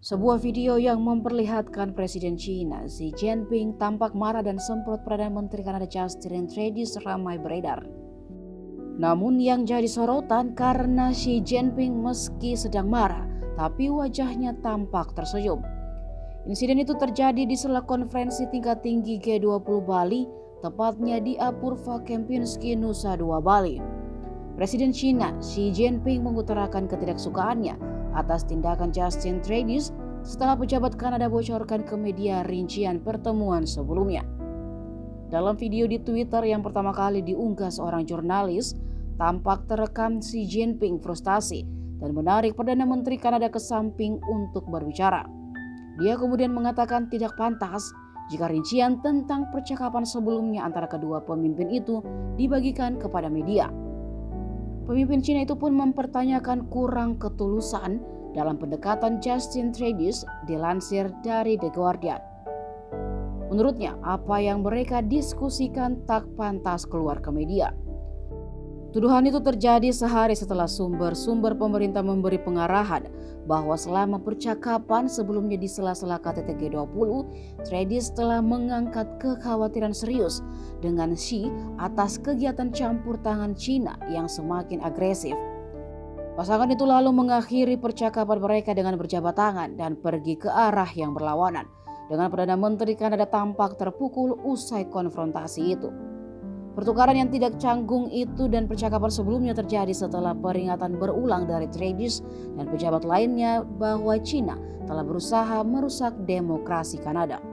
Sebuah video yang memperlihatkan Presiden China Xi Jinping tampak marah dan semprot Perdana Menteri Kanada Justin Trudeau ramai beredar. Namun yang jadi sorotan karena Xi Jinping meski sedang marah, tapi wajahnya tampak tersenyum. Insiden itu terjadi di sela konferensi tingkat tinggi G20 Bali, tepatnya di Apurva Kempinski, Nusa Dua Bali. Presiden China Xi Jinping mengutarakan ketidaksukaannya atas tindakan Justin Trudeau setelah pejabat Kanada bocorkan ke media rincian pertemuan sebelumnya. Dalam video di Twitter yang pertama kali diunggah seorang jurnalis, tampak terekam Xi Jinping frustasi dan menarik Perdana Menteri Kanada ke samping untuk berbicara. Dia kemudian mengatakan tidak pantas jika rincian tentang percakapan sebelumnya antara kedua pemimpin itu dibagikan kepada media. Pemimpin Cina itu pun mempertanyakan kurang ketulusan dalam pendekatan Justin Trudeau, dilansir dari The Guardian. Menurutnya, apa yang mereka diskusikan tak pantas keluar ke media. Tuduhan itu terjadi sehari setelah sumber-sumber pemerintah memberi pengarahan bahwa selama percakapan sebelumnya di sela-sela KTT G20, Trudeau telah mengangkat kekhawatiran serius dengan Xi atas kegiatan campur tangan Cina yang semakin agresif. Pasangan itu lalu mengakhiri percakapan mereka dengan berjabat tangan dan pergi ke arah yang berlawanan, dengan Perdana Menteri Kanada tampak terpukul usai konfrontasi itu. Pertukaran yang tidak canggung itu dan percakapan sebelumnya terjadi setelah peringatan berulang dari Trudeau dan pejabat lainnya bahwa Cina telah berusaha merusak demokrasi Kanada.